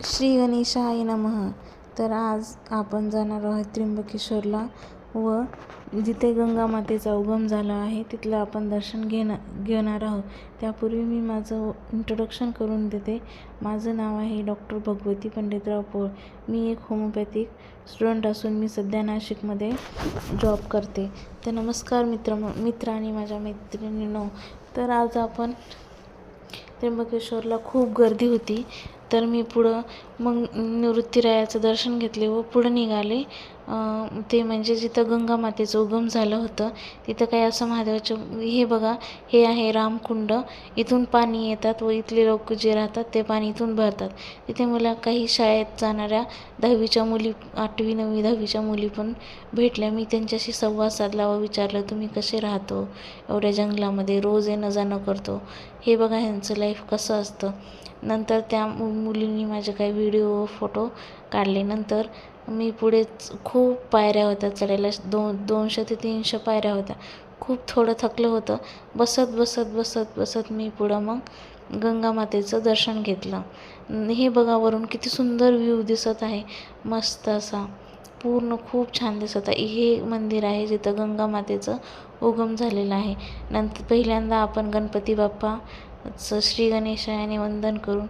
श्री गणेशाय नमः. तर आज आपण जाणार आहोत त्र्यंबकेश्वरला व जिथे गंगा मातेचा उगम झाला आहे तिथलं आपण दर्शन घेणार आहोत. त्यापूर्वी मी माझं इंट्रोडक्शन करून देते. माझं नाव आहे डॉक्टर भगवती पंडितराव पोळ. मी एक होमिओपॅथिक स्टुडंट असून मी सध्या नाशिकमध्ये जॉब करते. तर नमस्कार मित्र आणि माझ्या मैत्रिणींनो. तर आज आपण त्र्यंबकेश्वरला खूप गर्दी होती, तर मी पुढं मग निवृत्तीरायाचं दर्शन घेतले व पुढं निघाले. ते म्हणजे जिथं गंगा मातेचं उगम झालं होतं तिथं काही असं महादेवाचं हे बघा, हे आहे रामकुंड. इथून पाणी येतात व इथले लोक जे राहतात ते पाणी इथून भरतात. तिथे मला काही शाळेत जाणाऱ्या 10वीच्या मुली, 8वी 9वी 10वीच्या मुली पण भेटल्या. मी त्यांच्याशी संवाद साधला व विचारलं, तुम्ही कसे राहतो एवढ्या जंगलामध्ये, रोज येणं जाणं करतो, हे बघा ह्यांचं लाईफ कसं असतं. नंतर त्या मुलींनी माझे काही व्हिडिओ फोटो काढले. नंतर मी पुढे खूप पायऱ्या होत्या चढायला, 200 ते 300 पायऱ्या होत्या. खूप थोडं थकलं होतं. बसत मी पुढं मग गंगा मातेचं दर्शन घेतलं. हे बघा वरून किती सुंदर व्ह्यू दिसत आहे, मस्त असा पूर्ण खूप छान दिसत आहे. हे मंदिर आहे जिथं गंगा मातेचं उगम झालेलं आहे. नंतर पहिल्यांदा आपण गणपती बाप्पाचं श्री गणेशायाने वंदन करून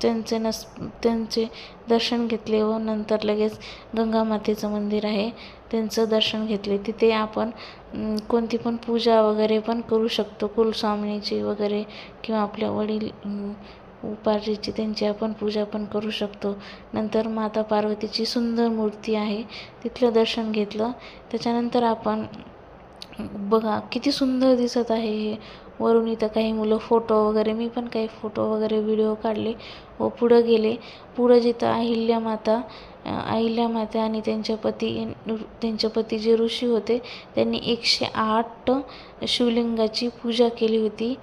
त्यांचे दर्शन घेतले व नंतर लगेच गंगा मातेचं मंदिर आहे त्यांचं दर्शन घेतले. तिथे आपण कोणती पण पूजा वगैरे पण करू शकतो, कुलस्वामिनीची वगैरे किंवा आपल्या वडील उपार्जीची त्यांची आपण पूजा पण करू शकतो. नंतर माता पार्वतीची सुंदर मूर्ती आहे, तिथलं दर्शन घेतलं. त्याच्यानंतर आपण बघा किती सुंदर दिसत आहे हे वरून. इथं काही मुलं फोटो वगैरे, मी पण काही फोटो वगैरे व्हिडिओ काढले व पुढं गेले. पुढं जिथं अहिल्यामाता आणि त्यांचे पती जे ऋषी होते त्यांनी 108 शिवलिंगाची पूजा केली होती.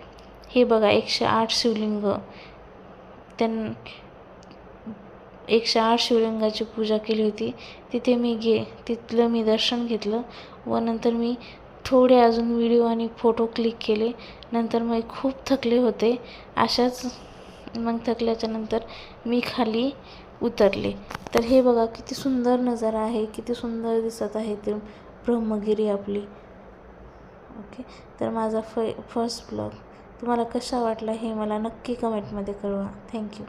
हे बघा 108 शिवलिंग, 108 शिवलिंगाची पूजा केली होती. तिथलं मी दर्शन घेतलं व नंतर मी थोडे अजून व्हिडिओ आणि फोटो क्लिक केले. नंतर मग खूप थकले होते. मग थकल्याच्या नंतर मी खाली उतरले. तर हे बघा किती सुंदर नजारा आहे, किती सुंदर दिसत आहे ते ब्रह्मगिरी आपली. ओके, तर माझा फर्स्ट ब्लॉग तुम्हाला कसा वाटला हे मला नक्की कमेंटमध्ये कळवा. थँक्यू.